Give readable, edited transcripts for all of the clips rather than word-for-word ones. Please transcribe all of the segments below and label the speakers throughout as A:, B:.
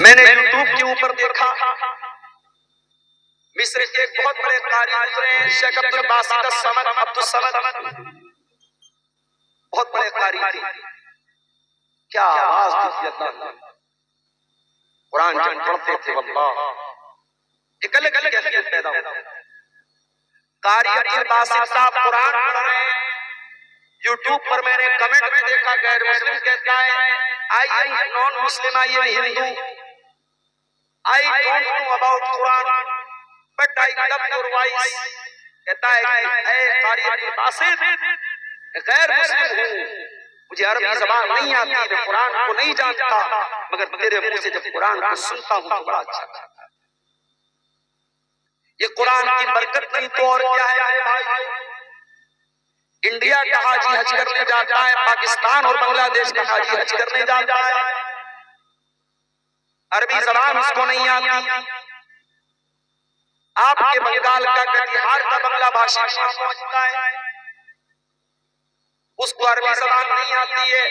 A: मैंने यूट्यूब के ऊपर देखा, मिस्र के एक बहुत बड़े कारी गुजरे हैं, शेख अब्दुल बासित अब्दुल समद, बहुत बड़े कारी थे। क्या आवाज थी अल्लाह, कुरान जब पढ़ते थे वल्लाह एक अलग अलग कैफियत पैदा होती। कारी अब्दुल बासित साहब कुरान पढ़ रहे हैं, यूट्यूब पर मैंने कमेंट में देखा, गैर मुस्लिम कहता है I am non Muslim, I am Hindu, I don't know about Quran but I love your voice. कहता है ऐ कारी अब्दुल बासित, गैर मुस्लिम हूँ, मुझे अरबी ज़बान नहीं आती, मैं कुरान को नहीं जानता, मगर तेरे मुंह से जब कुरान को सुनता हूँ तो बड़ा अच्छा लगता है। ये कुरान की बरकत नहीं तो और क्या है भाई। इंडिया का हाजी हज करने जाता है, पाकिस्तान और बांग्लादेश का हाजी हज करने जाता है, अरबी ज़बान उसको नहीं आती। आपके बंगाल का कटिहार का बांग्ला भाषी पहुंचता है, उसको अरबी ज़बान नहीं आती है,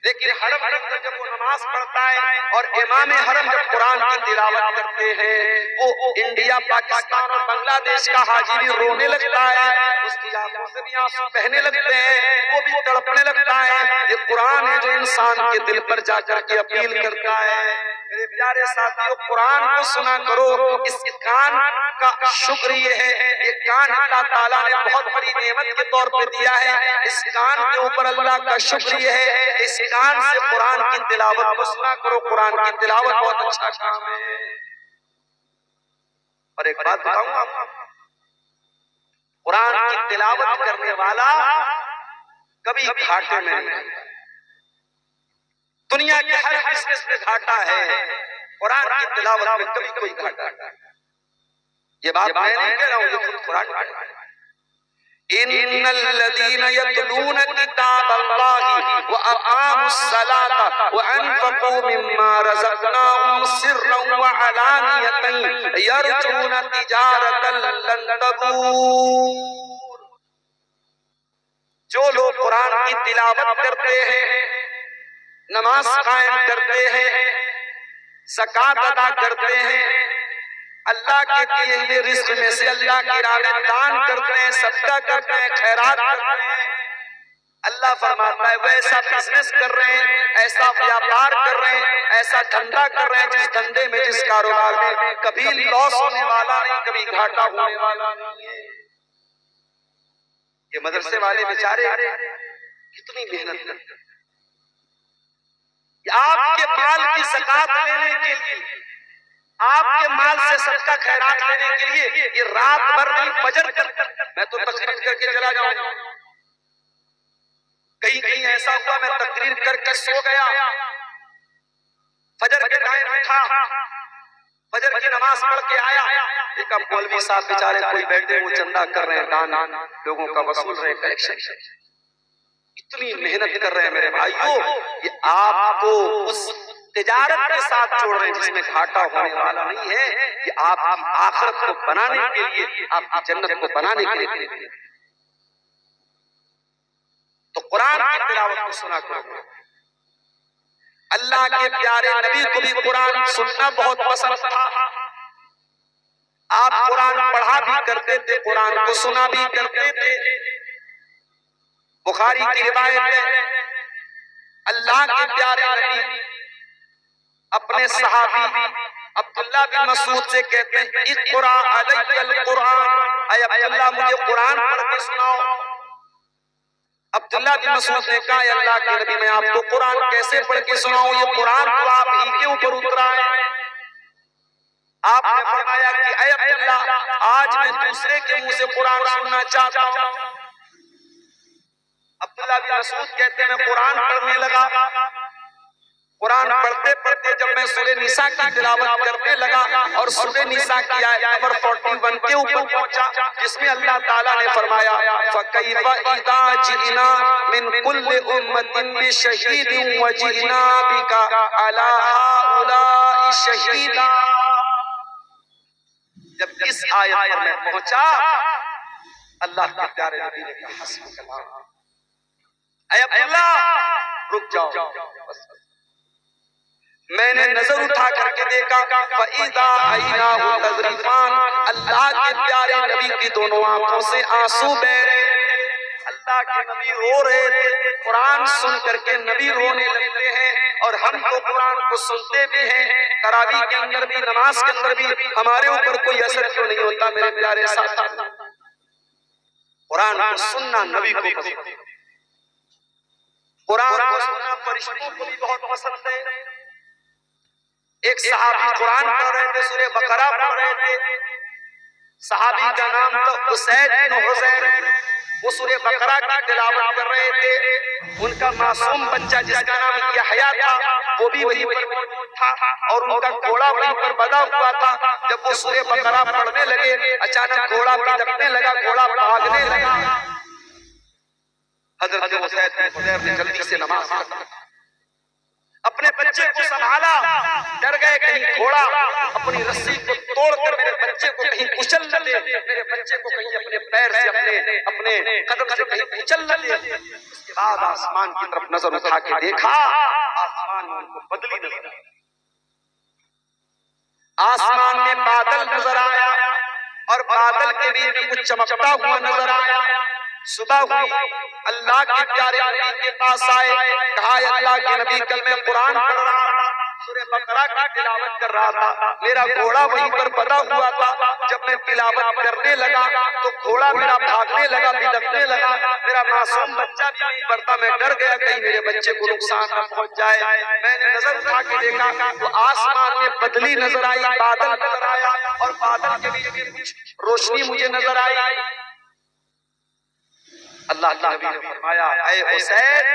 A: लेकिन हरम के अंदर जब वो नमाज पढ़ता है और इमाम हरम जब कुरान की तिलावत करते हैं, वो इंडिया, पाकिस्तान और बांग्लादेश का हाजी भी रोने लगता है, उसकी आंखों से भी आंसू बहने लगते हैं, वो भी तड़पने लगता है। ये कुरान है जो इंसान के दिल पर जाकर के अपील करता है। मेरे प्यारे साथियों, कुरान को सुना करो, इस कान का शुक्र ये है, ये कान अल्लाह ताला ने बहुत बड़ी नेमत के तौर पे दिया है। इस कान के ऊपर अल्लाह का शुक्र ये है, इस कान से कुरान की तिलावत को सुना करो। कुरान की तिलावत बहुत अच्छा काम है। और एक बात बताऊं, कुरान की तिलावत करने वाला कभी घाटे में नहीं। दुनिया के हर बिजनेस में घाटा है, कुरान की तिलावत में कभी कोई घाटा नहीं। ये बात मैं नहीं कह रहा हूं, ये खुद कुरान कह रहा है। इन्नल्लज़ीना यतलूना किताबल्लाहि व अक़ामुस्सलाता व अनफ़क़ू मिम्मा रज़क़नाहुम सिर्रन व अलानियतन यरजूना तिजारतन लन तबूर। जो लोग कुरान की तिलावत करते हैं, नमाज कायम करते हैं, ज़कात अदा करते हैं, अल्लाह के दिए हुए रिज़्क़ में से अल्लाह की राह में दान करते हैं, सदका करते हैं, खैरात करते हैं, अल्लाह फरमाता है वैसा बिजनेस कर रहे हैं, ऐसा व्यापार कर रहे हैं, ऐसा धंधा कर रहे हैं जिस धंधे में, जिस कारोबार में कभी लॉस होने वाला नहीं, कभी घाटा होने वाला नहीं है। ये मदरसे वाले बेचारे कितनी मेहनत करते हैं, आपके माल की ज़कात लेने के लिए, आपके माल से सदका खैरात लेने के लिए ये रात भर नहीं, फजर तक मैं तो तकरीर करके चला जाऊंगा। कहीं कहीं ऐसा हुआ मैं तकरीर करके सो गया, फजर के टाइम उठा, फजर की नमाज पढ़ के आया, एक मौलवी साहब बेचारे कोई बैठे वो चंदा कर रहे हैं, दान लोगों का वसूल रहे, कलेक्शन, इतनी मेहनत कर रहे हैं मेरे भाइयों। ये आपको उस तिजारत के साथ जोड़ रहे हैं जिसमें घाटा होने वाला नहीं है, कि आपकी आखिरत को बनाने के लिए, आपकी जन्नत को बनाने के लिए। तो कुरान की तिलावत को सुना करो। अल्लाह के प्यारे नबी को भी कुरान सुनना बहुत पसंद था। आप कुरान पढ़ा भी करते थे, कुरान को सुना भी करते थे। बुखारी की रिवायत है, अल्लाह के प्यारे नबी अपने सहाबी अब्दुल्ला बिन मसूद से कहते हैं इक़रा अलैयल कुरान, ऐ अब्दुल्ला मुझे कुरान पढ़ के सुनाओ। अब्दुल्ला बिन मसूद ने कहा अल्लाह के नबी मैं आपको कुरान कैसे पढ़ के सुनाऊं, ये कुरान तो आप ही के ऊपर उतरा है। आपने फरमाया कि ऐ अब्दुल्ला आज मैं दूसरे के मुंह से कुरान सुनना चाहता हूं। अब्दुल्ला बिन मसूद कहते हैं मैं कुरान पढ़ने लगा, कुरान पढ़ते पढ़ते जब मैं सूरह निसा की तिलावत करने लगा और सूरह निसा की आयत नंबर 41 के ऊपर पहुंचा, जिसमें अल्लाह ताला ने फरमाया फकैफा इज़ा जिना मिन कुल्लि उम्मतिन बिशहीदिन व जिना बिका अला हाउलाई शहीदा। जब इस आयत पर मैं पहुंचा, अल्लाह के प्यारे नबी ने कहा हस्बुकल्लाह, ऐ अब्दुल्ला रुक जाओ, बस मैंने नजर उठा करके देखा, फइदा आईनाहु तज़रीफान, अल्लाह के प्यारे नबी की दोनों आंखों से आंसू बह रहे थे। अल्लाह के नबी रो रहे थे। कुरान सुन करके नबी रोने लगते हैं, और हम तो कुरान को सुनते भी हैं, तरावी के अंदर भी, नमाज के अंदर भी, हमारे ऊपर कोई असर क्यों नहीं होता मेरे प्यारे साथी? कुरान को सुनना नबी को पसंद है, कुरान को सुनना फरिश्तों को भी बहुत पसंद है। एक सहाबी कुरान पढ़ रहे थे, सूरह बकरा पढ़ रहे थे। सहाबी का नाम तो उसैद बिन हुज़ैर, वो सूरह बकरा की तिलावत कर रहे थे। उनका मासूम बच्चा जिसका नाम यहया था, वो भी वहीं पर मौजूद था, और उनका घोड़ा वहीं पर बंधा हुआ था। जब वो सूरह बकरा पढ़ने लगे, अचानक घोड़ा बिदकने लगा, घोड़ा भागने लगा। हजरत उसैद बिन हुज़ैर ने जल्दी से नमाज पढ़ा, अपने बच्चे को संभाला, डर गए कहीं घोड़ा अपनी रस्सी को तोड़कर मेरे बच्चे को कहीं कुचल न दे, मेरे बच्चे को कहीं अपने पैर से, अपने कदम से कहीं कुचल न दे। उसके बाद आसमान की तरफ नजर उठा के देखा, आसमान में उनको बदली नजर आई, आसमान में बादल नजर आया, और बादल के बीच में कुछ चमकता हुआ नजर आया। सुबह हुई, अल्लाह के प्यारे नबी के पास आए, कहा अल्लाह के नबी, कल मैं कुरान पढ़ रहा था, सूरह बकरा की तिलावत कर रहा था, मेरा घोड़ा वहीं पर बंधा हुआ था। जब मैं तिलावत करने लगा तो घोड़ा मेरा भागने लगा, बिदकने लगा, मेरा मासूम बच्चा भी नहीं पड़ता। मैं डर गया कहीं मेरे बच्चे को नुकसान न पहुंच जाए। मैंने नजर उठा के देखा तो आसमान में बदली नजर आई, बादल नजर आया, और बादल के बीच में कुछ रोशनी मुझे नजर आई। अल्लाह के नबी ने फरमाया, ऐ हुसैन,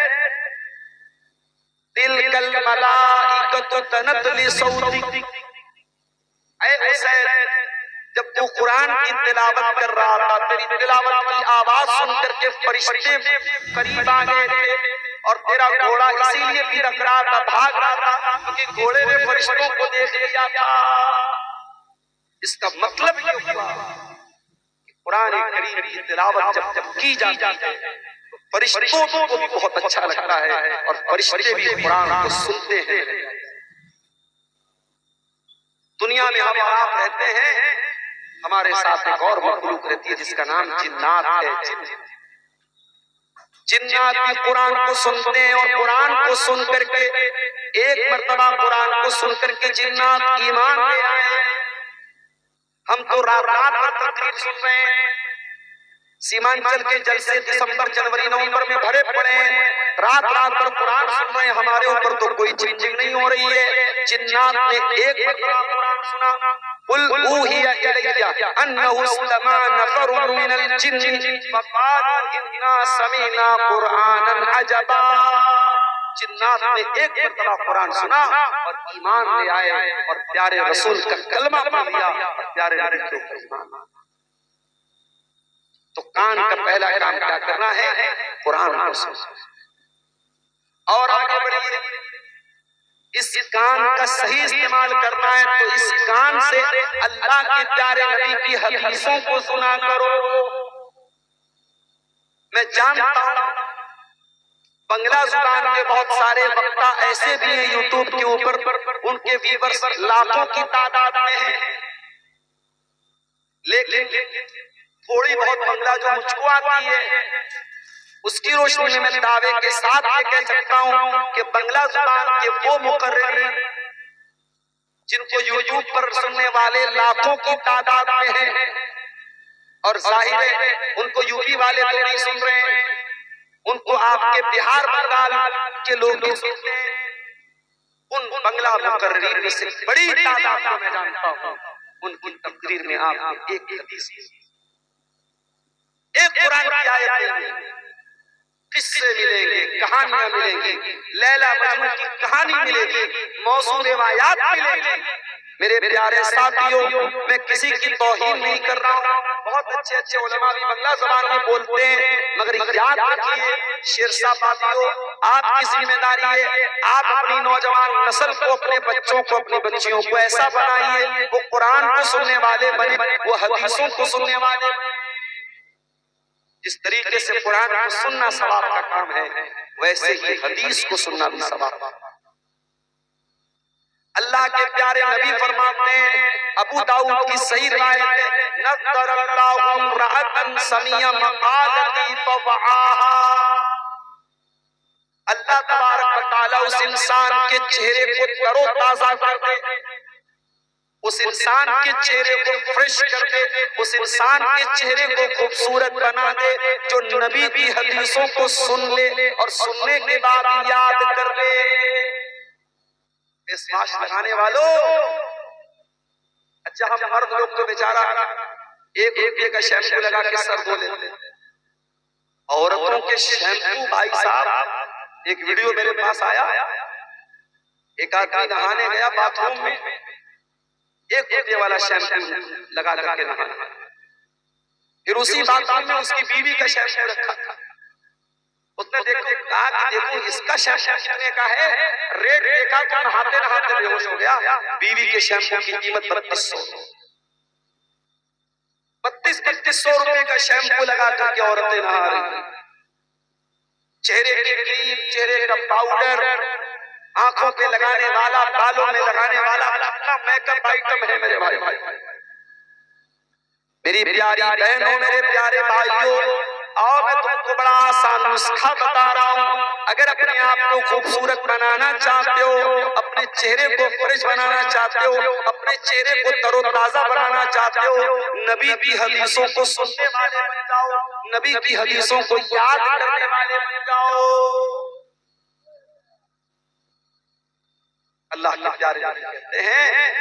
A: तिलकल मलाइकतु तनत लिसौतिक, ऐ हुसैन, जब तू कुरान की तिलावत कर रहा था, तेरी तिलावत की आवाज सुनकर के फरिश्ते करीब आ गए थे, और तेरा घोड़ा इसीलिए बिदक रहा था, भाग रहा था, क्योंकि घोड़े ने फरिश्तों को देख लिया था। इसका मतलब ये हुआ कुरान करीम की तिलावत जब की जाती है तो फरिश्तों को भी बहुत अच्छा लगता है, और फरिश्ते भी कुरान को सुनते हैं। दुनिया में हम और आप रहते हैं, हमारे साथ एक और मखलूक रहती है जिसका नाम जिन्नात है। जिन्नात भी कुरान को सुनते हैं, और कुरान को सुन करके, एक मर्तबा कुरान को सुन करके जिन्नात ईमान ले आए। हम तो रात रात भर तकरीर सुन रहे हैं, सीमांचल के जलसे दिसंबर, जनवरी, नवंबर में भरे पड़े हैं, रात रात भर कुरान सुन रहे हैं, हमारे ऊपर तो कोई चिंजिंग नहीं हो रही है। जिन्नात ने एक मरतबा कुरान सुना, कुल ऊहिया इलैया अन्नहु इस्तमा नफरुम मिनल जिन्नि फक़ालू इन्ना समीना कुरानन अजबा। जिन्नात ने एक मरतबा कुरान सुना और ईमान ले आए, और प्यारे रसूल का कलमा पढ़ लिया, और प्यारे नबी के ऊपर ईमान। तो कान का पहला काम क्या करना है? कुरान को सुनना। और आगे बढ़िए, इस कान का सही इस्तेमाल करना है, तो इस कान से अल्लाह के प्यारे नबी की हदीसों को सुना करो। मैं जानता हूं बंगला जुबान के बहुत सारे वक्ता ऐसे भी हैं यूट्यूब के ऊपर, उनके व्यूअर्स लाखों की तादाद में हैं, लेकिन थोड़ी बहुत बंगला जो मुझको आती है, उसकी रोशनी में मैं दावे के साथ ये कह सकता हूं कि बंगला जुबान के वो मुकर्रिर जिनको यूट्यूब पर सुनने वाले लाखों की तादाद में हैं, और जाहिर है उनको यूपी वाले तो नहीं सुन रहे हैं, उनको आपके बिहार बंगाल के लोग भी सुनते हैं। उन बंगला मुकर्रिर में से बड़ी तादाद को मैं जानता हूं, उनकी तकरीर में आप एक हदीस, एक कुरान की आयत, किस्से मिलेंगे, कहानियां मिलेंगी, लैला मजनू की कहानी मिलेगी, मौजू रिवायात मिलेगी। मेरे प्यारे साथियों, मैं किसी की तौहीन नहीं कर रहा हूँ, बहुत अच्छे अच्छे उलमा भी बंगला ज़बान में बोलते हैं, मगर याद रखिए शेरशाह साथियों, आपकी जिम्मेदारी है, आप अपनी नौजवान नस्ल को, अपने बच्चों को, अपनी बच्चियों को ऐसा बनाइए वो कुरान को सुनने वाले बने, वो हदीसों को सुनने वाले बने। जिस तरीके से कुरान को सुनना सवाब का काम है, वैसे ही हदीस को सुनना भी सवाब। अल्लाह के प्यारे नबी फरमाते हैं, अबू दाऊद की सही रिवायत है, नज़रल्लाहु इम्रअतन समिया मक़ालती फवआहा। अल्लाह तबारक व तआला उस इंसान के चेहरे को तरोताजा कर दे, उस इंसान के चेहरे को फ्रेश कर दे, उस इंसान के चेहरे को खूबसूरत बना दे जो नबी की हदीसों को सुन ले और सुनने के बाद याद कर ले। इस माश लगाने वालों, अच्छा हम मर्द लोग तो बेचारा 1 रुपये का शैम्पू लगा के सर धो लेते, औरतों के शैम्पू भाई साहब, एक वीडियो मेरे पास आया, एक आदमी नहाने गया बाथरूम में, 1 रुपये वाला शैम्पू लगा करके नहाना, फिर उसी बाथरूम में उसकी बीवी का शैम्पू रखा था। उसने कहा कि देखो इसका शैम्पू कितने का है, रेट देखा तो नहाते नहाते बेहोश हो गया। बीवी के शैम्पू की कीमत 3200 रुपए का शैम्पू लगा करके औरतें नहा रही। चेहरे की क्रीम, चेहरे का पाउडर, आंखों पे लगाने वाला, बालों में लगाने वाला, अपना मेकअप आइटम है मेरे भाई। मेरी प्यारी बहनों, मेरे प्यारे भाइयों, और मैं तुमको बड़ा आसान नुस्खा बता रहा हूँ। अगर अपने आप को खूबसूरत बनाना चाहते हो, अपने चेहरे को फ्रेश बनाना चाहते हो, अपने चेहरे को तरोताजा बनाना चाहते हो, नबी की हदीसों को सुनने वाले बन जाओ, नबी की हदीसों को याद करने वाले बन जाओ। अल्लाह के प्यारे कहते हैं,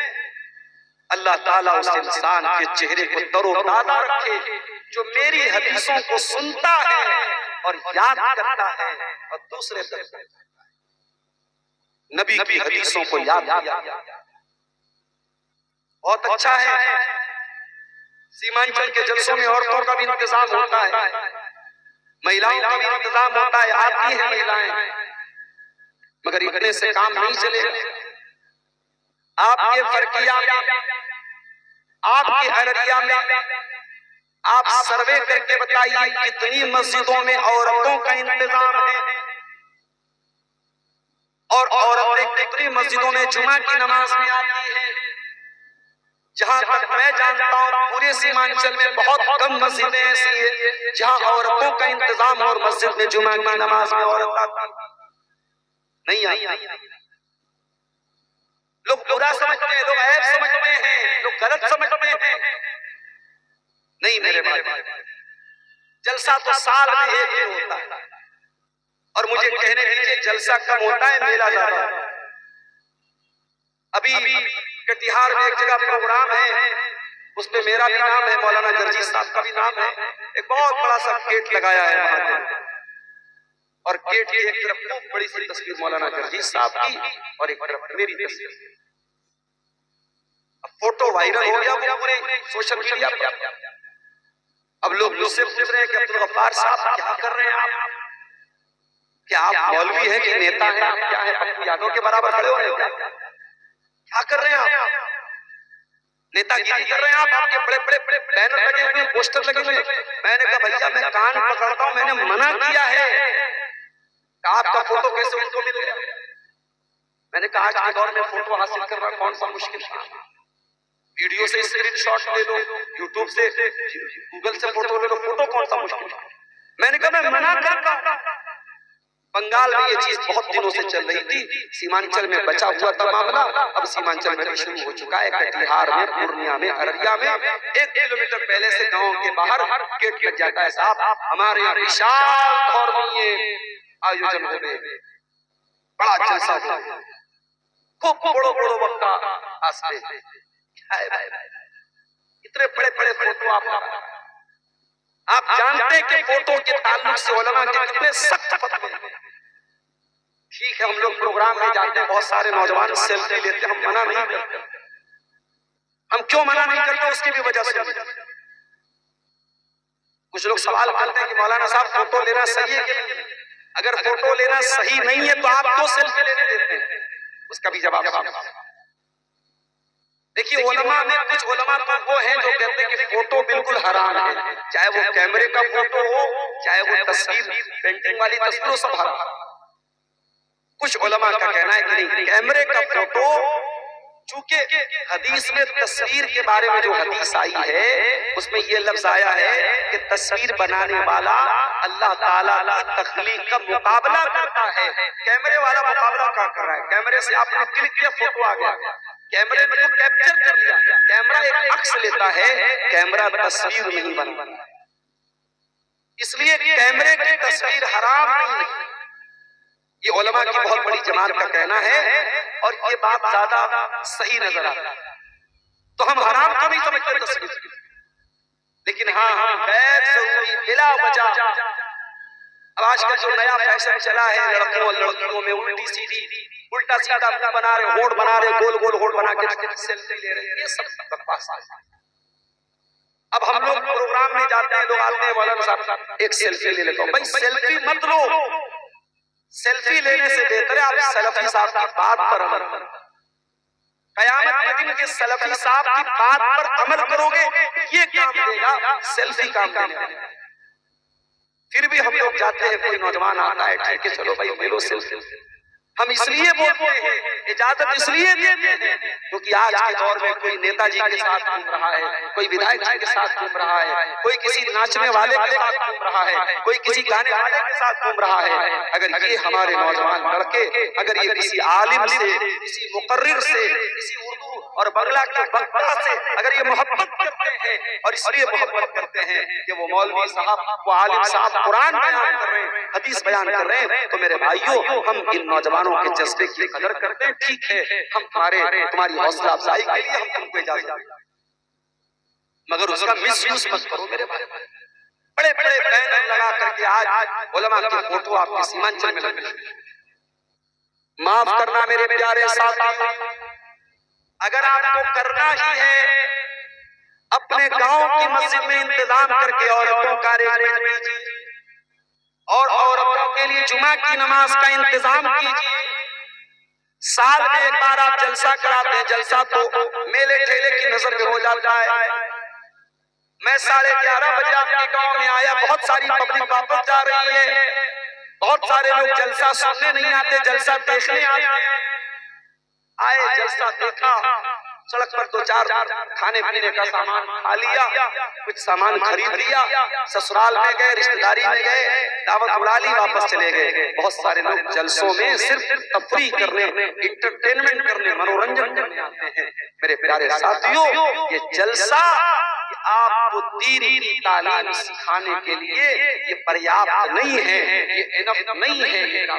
A: अल्लाह ताला उस इंसान के चेहरे को तरोताजा रखे जो मेरी हदीसों को सुनता है और याद करता है और दूसरे तक नबी की हदीसों को याद किया। बहुत अच्छा है। सीमांचल के जलसों में औरतों का भी इंतजाम होता है, महिलाओं का भी इंतजाम होता है, आती है महिलाएं, मगर इतने से काम नहीं चलेगा। आपके फरकिया में, आपके अररिया में आप सर्वे करके बताइए कितनी मस्जिदों में औरतों का इंतजाम है और औरतें कितनी मस्जिदों में जुमा की नमाज में आती हैं। जहां तक मैं जानता हूं पूरे सीमांचल में बहुत कम मस्जिदें ऐसी है जहां औरतों का इंतजाम और मस्जिद में जुमा की नमाज में औरत आती नहीं आई। लोग बुरा समझते हैं, लोग ऐब समझते हैं, लोग गलत समझते हैं। नहीं मेरे भाई, जलसा तो साल में 1 दिन होता है और मुझे कहने दीजिए जलसा कम होता है, मेला ज्यादा। अभी कटिहार में एक जगह प्रोग्राम है, उसमें मेरा भी नाम है, मौलाना जर्जी साहब का भी नाम है। एक बहुत बड़ा सा गेट लगाया है वहां और गेट की एक तरफ खूब बड़ी सी तस्वीर मौलाना जर्जी साहब की और एक तरफ मेरी तस्वीर। फोटो वायरल हो गया वो पूरे सोशल मीडिया पर। अब लोग मुझसे पूछ रहे हैं कि अब्दुल गफ्फार साहब क्या कर रहे हैं आप? क्या आप मौलवी हैं कि नेता हैं? आप क्या है? पप्पू यादव के बराबर खड़े हो रहे हैं? क्या कर रहे हैं आप? नेतागिरी कर रहे हैं आप? आपके बड़े बड़े बैनर लगे हुए, पोस्टर लगे हुए। मैंने कहा भैया मैं कान पकड़ता हूँ, मैंने मना किया है। आपका फोटो कैसे उनको मिल गया? मैंने कहा आज के दौर में फोटो हासिल करना कौन सा मुश्किल है? वीडियो से स्क्रीनशॉट ले लो, यूट्यूब से, गूगल से फोटो ले लो, फोटो कौन सा मुश्किल है? मैंने कहा मैं मना करता। बंगाल में ये चीज बहुत दिनों से चल रही थी, सीमांचल में बचा हुआ था मामला, अब सीमांचल में भी शुरू हो चुका है। कटिहार में, पूर्णिया में, अररिया में 1 किलोमीटर पहले से गांव के बाहर गेट लग जाता है। साहब हमारे यहाँ विशाल धर्मीय आयोजन हो रहे, बड़ा जलसा हो, खूब बड़ो बड़ो वक्ता आस्ते, इतने बड़े बड़े फोटो आप जानते हैं कि फोटो के ताल्लुक से उलमा के कितने सख्त फतवे हैं। ठीक है हम लोग प्रोग्राम में जाते हैं, बहुत सारे नौजवान सेल्फी लेते हैं, हम मना नहीं करते। हम क्यों मना नहीं करते उसकी भी वजह से। कुछ लोग सवाल करते हैं कि मौलाना साहब फोटो लेना सही है कि नहीं? अगर फोटो लेना सही नहीं है तो आप क्यों सेल्फी लेने देते हैं? उसका भी जवाब देखिए। उलमा में कुछ उलमा तो वो हैं जो कहते हैं कि फोटो बिल्कुल हराम है, चाहे वो कैमरे का फोटो हो, चाहे वो तस्वीर पेंटिंग वाली तस्वीरों सब हराम। कुछ उलमा का कहना है कि नहीं, कैमरे का फोटो चूंकि हदीस में तस्वीर के बारे में जो हदीस आई है उसमें ये लफ्ज आया है कि तस्वीर बनाने वाला अल्लाह ताला की तख्लीक का मुकाबला करता है। कैमरे वाला मुकाबला क्या कर रहा है? कैमरे से आपने क्लिक किया, फोटो आ गया, कैमरे में तो कैप्चर कर लिया, कैमरा एक अक्स लेता है, कैमरा तस्वीर नहीं बनाता। इसलिए कैमरे की तस्वीर हराम नहीं है, ये उलमा की बहुत बड़ी जमात का कहना है और ये बात ज्यादा सही नजर आता है। तो हम हराम तो नहीं समझते तस्वीर, लेकिन हाँ हम गैर जरूरी बिला वजह, अब आजकल जो नया फैशन चला है लड़कों और लड़कियों में उल्टी सीधी उल्टा सीधा बना रहे, होड़ बना रहे, गोल गोल होड़ बना के सेल्फी ले रहे हैं, ये सब बकवास है। अब हम लोग प्रोग्राम में जाते हैं, लोग आते हैं, मौलाना साहब एक सेल्फी ले लेता हूं। भाई सेल्फी मत लो, सेल्फी लेने से बेहतर है आप सलफी साहब की बात पर अमल करो। कयामत के दिन के सलफी साहब की बात पर अमल करोगे, ये काम देगा, सेल्फी काम देगा। फिर भी हम लोग जाते हैं, कोई नौजवान आता है, ठीक है चलो भाई ले लो सेल्फी। हम इसलिए बोलते हैं, इजाजत इसलिए देते हैं क्योंकि आज के दौर में कोई नेताजी के साथ घूम रहा है, कोई विधायक जी के साथ घूम रहा है, कोई किसी नाचने वाले के साथ घूम रहा है, कोई किसी गाने वाले के साथ घूम रहा है। अगर ये हमारे नौजवान लड़के, अगर ये किसी आलिम से, किसी मुकर्रिर से, किसी उर्दू और बंगला के वक्ता से अगर ये मोहब्बत करते हैं और इसलिए मोहब्बत करते हैं कि वो मौलवी साहब, वो आलिम साहब कुरान बयान कर रहे हैं, हदीस बयान कर रहे हैं, तो मेरे भाइयों हम इन नौजवानों के जज्बे की कदर करते हैं। ठीक है, हम तुम्हारी हौसला अफजाई के लिए हम तुमको इजाजत दें, मगर उसका मिसयूज मत करो मेरे भाई। बड़े बड़े बैनर लगा करके आज उलमा की फोटो आपके सीमांचल में लगे। माफ करना मेरे प्यारे साथियों, अगर आपको करना ही है अपने गांव की मस्जिद में इंतजाम करके औरतों का अरेंजमेंट कीजिए और औरतों के लिए जुमा की नमाज का इंतजाम कीजिए। साल में एक बार आप जलसा कराते हैं, जलसा तो मेले ठेले की नजर में हो जाता है। मैं 11:30 बजे आपके गांव में आया, बहुत सारी पब्लिक वापस जा रही है, बहुत सारे लोग जलसा सुनने नहीं आते, जलसा देखने आते हैं। आए, जलसा देखा, सड़क पर 2-4 खाने पीने का सामान खा लिया, कुछ सामान खरीद लिया, ससुराल में गए, रिश्तेदारी में गए, दावत उड़ा ली, वापस चले गए। बहुत सारे लोग जलसों में सिर्फ तफरी करने, इंटरटेनमेंट करने, मनोरंजन करने आते हैं। मेरे प्यारे साथियों, ये जलसा आपको दीन की तालीम सिखाने के लिए ये पर्याप्त नहीं है, ये इनफ नहीं है।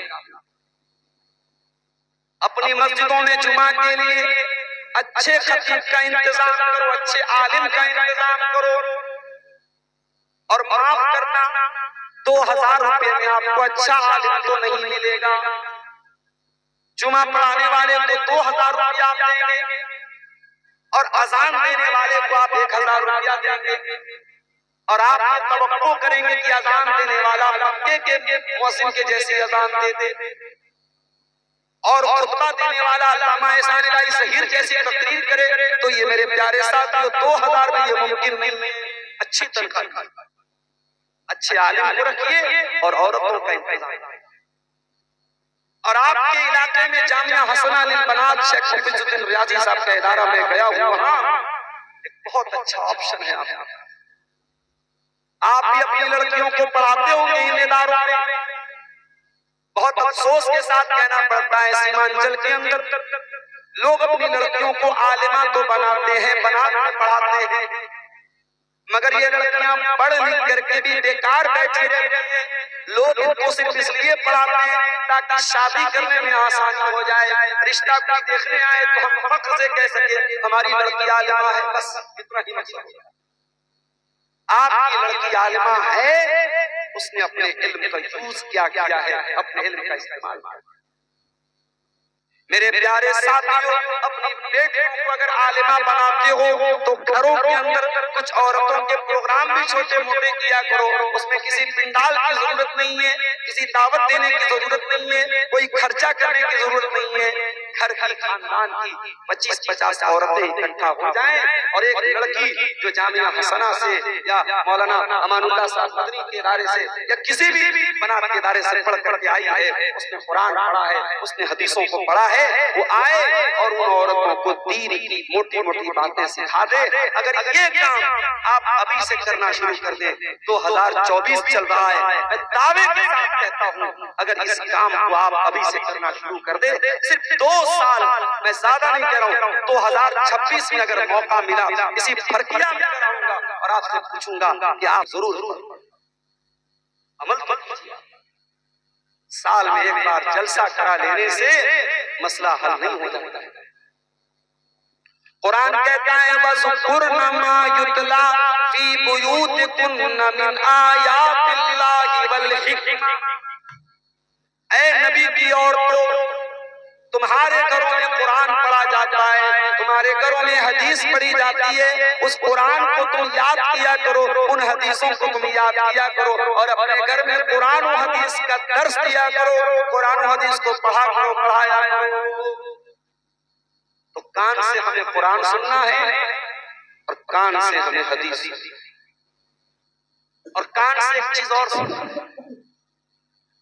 A: अपनी मस्जिदों में जुमा के लिए अच्छे खतीब का इंतजाम करो, अच्छे आलिम का इंतजाम करो। और माफ करना, 2000 रुपए में आपको अच्छा आलिम तो नहीं मिलेगा। जुमा पढ़ाने वाले को 2000 रुपया आप देंगे और अजान देने वाले को आप 1000 रुपया देंगे, और आप तवक्को करेंगे कि अजान देने वाला मक्के के मुअज्जिन के जैसी अजान दे दे और खुतबा देने वाला अल्लामा एहसान इलाही ज़हीर जैसी तकरीर करे। तो ये मेरे प्यारे साथियों 2000 में ये मुमकिन नहीं। अच्छी तनख्वाह, अच्छे आलिम को रखिए और औरतों का इंतजाम। और आपके इलाके में जामिया हसना लिल बनात शेख हफीजुद्दीन रियाजी साहब का इदारा में गया हूं, वहां एक बहुत अच्छा ऑप्शन है। आप भी अपनी लड़कियों को पढ़ाते होंगे इन इदारों में। बहुत अफसोस के साथ कहना पड़ता है, सीमांचल के अंदर लोग अपनी लड़कियों को आलिमा तो बनाते हैं, बनाकर पढ़ाते हैं, मगर ये लड़कियां पढ़ लिख करके भी बेकार बैठी रहती हैं। लोग इनको सिर्फ इसलिए पढ़ाते हैं ताकि शादी करने में आसानी हो जाए, रिश्ता भी देखने आए तो हम फख्र से कह सके हमारी लड़की आलिमा है, बस इतना ही मतलब। आपकी लड़की आलिमा है, उसने अपने इल्म का यूज क्या किया है, अपने इल्म का इस्तेमाल किया। मेरे प्यारे साथियों, अपनी बेटियों को अगर आलिमा बनाते हो तो घरों के अंदर कुछ औरतों के प्रोग्राम भी छोटे मोटे किया करो। उसमें किसी पिंडाल की जरूरत नहीं है, किसी दावत देने की जरूरत नहीं है, कोई खर्चा करने की जरूरत नहीं है। घर घर खानदान की 25-50 औरतें इकट्ठा हो जाएं और एक लड़की जो जामिया हसना से या मौलाना अमानुल्लाह साहब मदनी के इदारे से या किसी भी बनात के इदारे से पढ़ करके आई है, उसने कुरान पढ़ा है, उसने हदीसों को पढ़ा है, वो आए और उन औरतों को दीन की मोटी मोटी बातें सिखा दे। अगर ये काम आप अभी से करना शुरू कर दे, 2024 चल रहा है, मैं दावे के साथ कहता हूँ अगर इस काम को आप अभी से करना शुरू कर दे, सिर्फ 2 साल, मैं ज्यादा नहीं कह रहा हूँ, 2026 में अगर मौका मिला इसी प्रक्रिया में कराऊंगा और आपसे पूछूंगा कि आप जरूर अमल मत कीजिए। साल में एक बार जलसा करा लेने से मसला हल नहीं हो जाता है। कुरान कहता है वज़कुरना मा युतला फी बुयूतिकुन्ना मिन आयातिल्लाहि वल हिक्मा। ऐ नबी की औरतों, तुम्हारे घरों में कुरान पढ़ा जाता है, तुम्हारे घरों में हदीस पढ़ी जाती है, उस कुरान को तुम याद किया करो, उन हदीसों को तुम याद किया करो और अपने घर में कुरान और हदीस का दर्स दिया करो, कुरान और हदीस को पढ़ा करो, पढ़ाया करो। तो कान से हमें कुरान सुनना है और कान से हमें हदीस, और कान से एक चीज और सुनना है,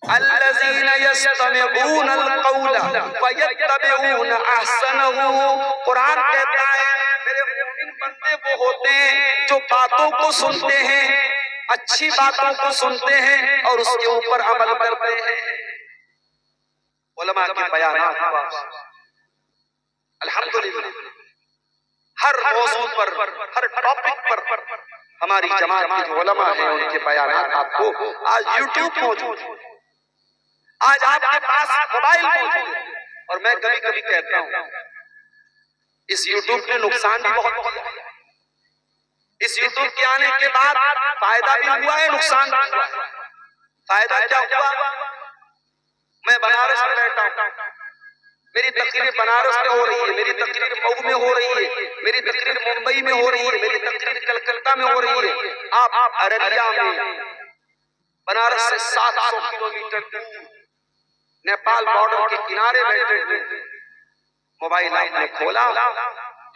A: अल्लज़ीना यस्तमिऊनल क़ौला फयत्तबिऊन अहसनहु। कुरान कहता है मेरे मोमिन बंदे वो होते हैं जो बातों को सुनते हैं, अच्छी बातों को सुनते हैं और उसके ऊपर अमल करते हैं। उलमा के बयानात अल्हम्दुलिल्लाह हर मौजू पर, हर टॉपिक पर हमारी जमात के जो उलमा हैं उनके बयानात आपको आज यूट्यूब मौजूद है, आज आपके पास मोबाइल मौजूद है। और मैं कभी कभी कहता हूँ इस यूट्यूब ने नुकसान भी बहुत किया। इस यूट्यूब के आने के बाद फायदा भी हुआ है, नुकसान भी हुआ है। फायदा क्या हुआ, मैं बनारस में बैठा हूँ, मेरी तकरीर बनारस में हो रही है, मेरी तकरीर मऊ में हो रही है, मेरी तकरीर मुंबई में हो रही है, मेरी तकरीर कलकत्ता में हो रही है। आप अररिया में बनारस से 700 किलोमीटर दूर नेपाल बॉर्डर के किनारे बैठे हुए, मोबाइल आपने खोला,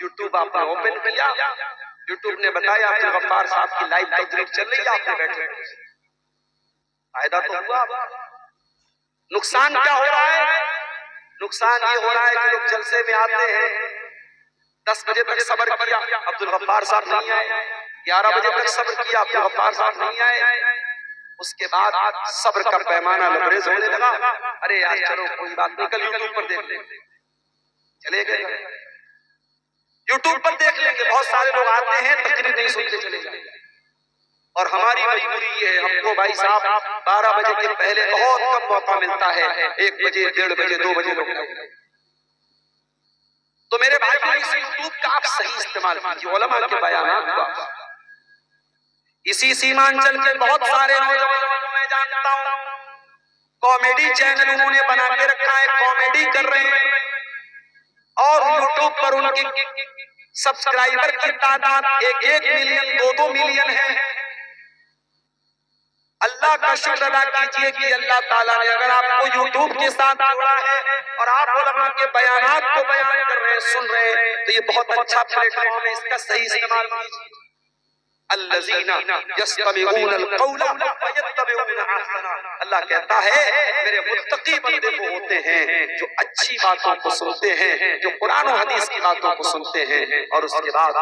A: यूट्यूब आपने ओपन किया, यूट्यूब ने बताया अब्दुल गफ्फार साहब की लाइव तकरीर चल रही है, आपने बैठे। फायदा तो हुआ, नुकसान क्या हो रहा है? नुकसान ये हो रहा है कि लोग जलसे में आते हैं, 10 बजे तक सब्र किया, अब्दुल गफ्फार साहब नहीं आए, 11 बजे तक सब्र किया, अब्दुल गफ्फार साहब नहीं आए। उसके बाद सब्र का पैमाना लबरेज होने लगा, अरे यार चलो कोई बात नहीं, कल यूट्यूब पर देख लेंगे, चले गए यूट्यूब पर देख लेंगे। बहुत सारे लोग आते हैं तकरीर नहीं सुनते चले जाएंगे, और हमारी मजबूरी ये है, हमको भाई साहब 12 बजे के पहले बहुत कम मौका मिलता है, 1 बजे 1:30 बजे 2 बजे लोग। तो मेरे भाई इस यूट्यूब का आप सही इस्तेमाल कीजिए, उलमा के बयानात का। इसी सीमांचल के बहुत सारे नौजवानों को मैं जानता हूँ, कॉमेडी चैनल उन्होंने बना के रखा है, कॉमेडी कर रहे हैं, और यूट्यूब पर उनके सब्सक्राइबर की तादाद 1-1 मिलियन 2-2 मिलियन है। अल्लाह का शुक्र अदा कीजिए कि अल्लाह ताला ने अगर आपको यूट्यूब के साथ जोड़ा है और आप उलमा के बयानात को बयान कर रहे हैं, सुन रहे हैं, तो ये बहुत अच्छा प्लेटफॉर्म है, इसका सही इस्तेमाल कीजिए। अल्लज़ीना यस्तमिऊनल क़ौला फयत्तबिऊन अहसना। अल्लाह कहता है मेरे मुत्तकी बंदे वो होते हैं जो अच्छी बातों को सुनते हैं, जो कुरान और हदीस की बातों को सुनते हैं और उसके बाद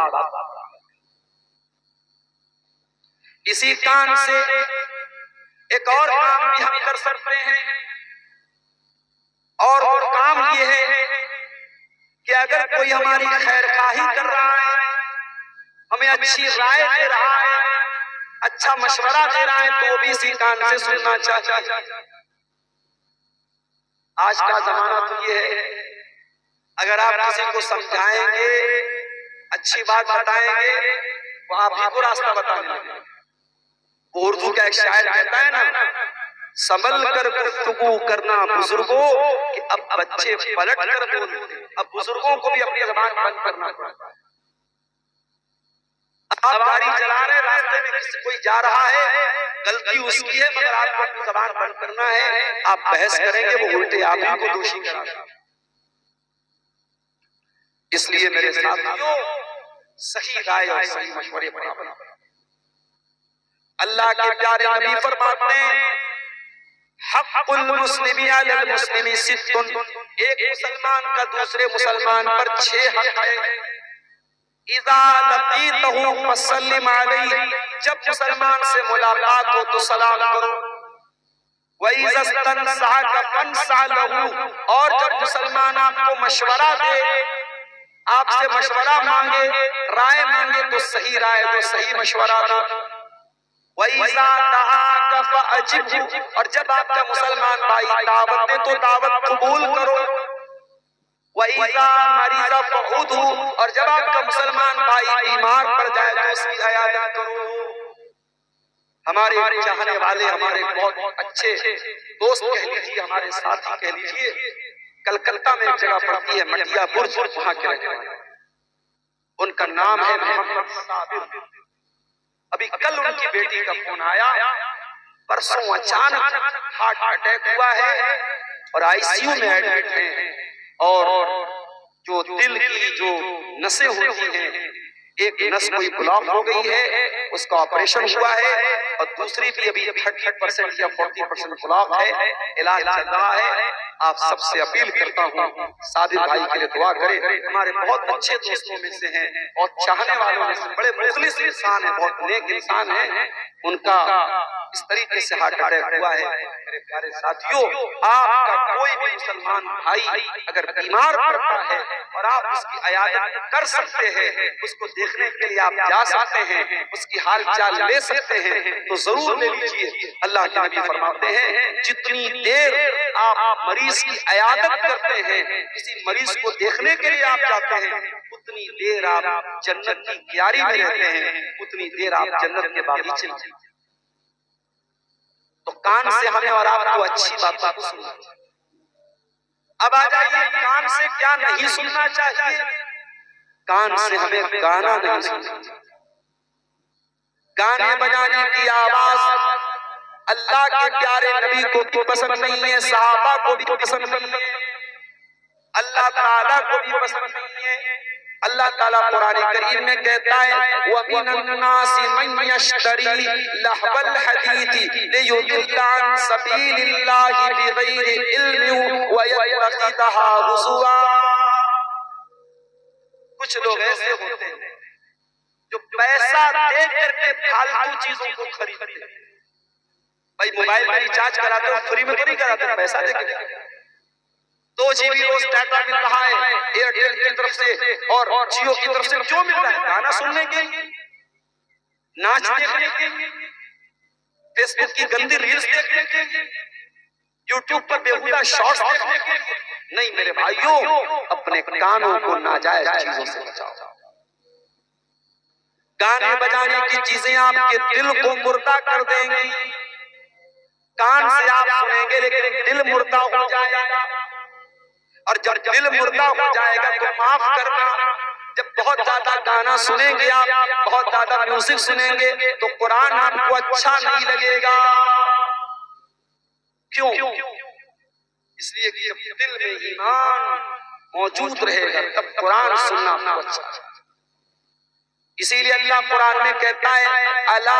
A: इसी कान से एक और काम भी हम कर सकते हैं, और वो काम ये है कि अगर कोई हमारी खैरखाही कर रहा है, हमें अच्छी राय दे रहा है, अच्छा मशवरा दे रहा है, तो वो भी इसी कान से सुनना चाहिए। आज का जमाना तो ये है, अगर आप किसी को समझाएंगे, अच्छी बात बताएंगे, वो आप ही को रास्ता बताने लगेंगे। उर्दू का एक शायर कहता है ना, संभल कर गुफ्तगू करना बुजुर्गों कि अब बच्चे पलट कर बोलते। अब बुजुर्गों को भी अपनी ज़बान बंद करना पड़ता है। आप गाड़ी चला रहे, रास्ते में किसी कोई जा रहा है, गलती उसकी है, मगर आपको अपनी ज़बान बंद करना है। आप बहस करेंगे, वो उल्टे आप ही को दोषी कराएंगे। इसलिए मेरे साथियों, सही राय और सही मशवरे पर अल्लाह के प्यारे नबी फरमाते हैं, हक़्क़ुल मुस्लिमी अलल मुस्लिमी सित्तुन, एक मुसलमान का दूसरे मुसलमान पर 6 हक है। इज़ा लक़ीतहु फसल्लिम अलैहि, जब मुसलमान से मुलाकात हो तो सलाम करो। व इज़ा इस्तनसअका फंसअ लहू, और जब मुसलमान आपको मशवरा दे, आपसे मशवरा मांगे, राय मांगे तो सही राय दो, सही मशवरा दो। वइज़ा दआका फअजिबहु, और जब आपका मुसलमान भाई दावत दे तो दावत कबूल करो। वइज़ा मरीज़ा फउदहु, और जब आपका मुसलमान भाई बीमार पड़ जाए तो उसकी इयादत करो। हमारे चाहने वाले, हमारे बहुत अच्छे दोस्त कह लीजिए, हमारे साथी कह लीजिए, कलकत्ता में एक जगह पड़ती है मटिया बुर्ज, वहां के रहने वाले, उनका नाम है मोहम्मद साबिर। अभी कल उनकी बेटी का फोन आया, परसों अचानक हार्ट अटैक हुआ है और आईसीयू में एडमिट हैं, और जो दिल की जो नसें होती हैं, एक नस कोई ब्लॉक हो गई है, उसका ऑपरेशन हुआ है, और दूसरी भी अभी 30% या 40% ब्लॉक है, इलाज चल रहा है। आप सबसे अपील करता हूँ, सादिर भाई के लिए दुआ करें। हमारे बहुत अच्छे दोस्तों में से हैं और चाहने वालों में से बड़े मुखलिस इंसान है, बहुत नेक इंसान है। उनका इस तरीके से हार्ट अटैक हुआ है। मेरे प्यारे साथियों, आपका कोई भी मुसलमान भाई अगर बीमार पड़ता है और आप उसकी इयादत कर सकते हैं, उसको देखने के लिए आप जा सकते हैं, उसकी हाल चाल ले सकते हैं, तो जरूर ले लीजिए। अल्लाह के नबी फरमाते हैं, जितनी देर आप मरीज की इयादत करते हैं, किसी मरीज को देखने के लिए आप जाते हैं, उतनी देर आप जन्नत की क्यारी में रहते हैं, उतनी देर आप जन्नत के बागीचे में। तो कान से हमें और आपको अच्छी बात सुनना चाहिए। अब आ जाइए, कान से क्या नहीं सुनना चाहिए। कान से हमें गाना नहीं सुनना चाहिए। गाने बजाने की आवाज अल्लाह के प्यारे नबी को भी पसंद नहीं है, सहाबा को भी पसंद नहीं है, अल्लाह ताला को भी पसंद नहीं है। अल्लाह ताला कुरान करीम में कहता है, व मिनन नासी मन यश्तरी लहवल हदीथी लियुदिल्ला अन सबीलिल्लाहि बिगैरि इल्मिन व यत्तखिदहा हुज़ुआ। कुछ लोग ऐसे होते हैं जो पैसा दे करके फालतू चीजों को खरीदते हैं। भाई मोबाइल में रिचार्ज कराते हो, फ्री में तो नहीं कराते, पैसा दे के। 2 GB रोज डाटा मिल रहा है एयरटेल की तरफ से और जियो की तरफ से, क्यों मिल रहा है? गाना सुनने के, नाच देखने के, फेसबुक की गंदी रील्स देखने के, यूट्यूब पर बेहुदा शॉर्ट्स देखने के। नहीं मेरे भाइयों, अपने कानों को नाजायज चीजों से बचाओ। गाने बजाने की चीजें आपके दिल को मुर्दा कर देंगी। कान से आप सुनेंगे लेकिन दिल मुर्दा हो जाएगा, और जब दिल मुर्दा हो जाएगा तो माफ करना, जब बहुत ज्यादा गाना सुनेंगे आप, बहुत ज्यादा म्यूजिक सुनेंगे तो कुरान आपको अच्छा नहीं लगेगा। क्यों? इसलिए कि जब दिल में ईमान मौजूद रहेगा तब कुरान सुनना आपको अच्छा। इसीलिए अल्लाह कुरान में कहता है, अला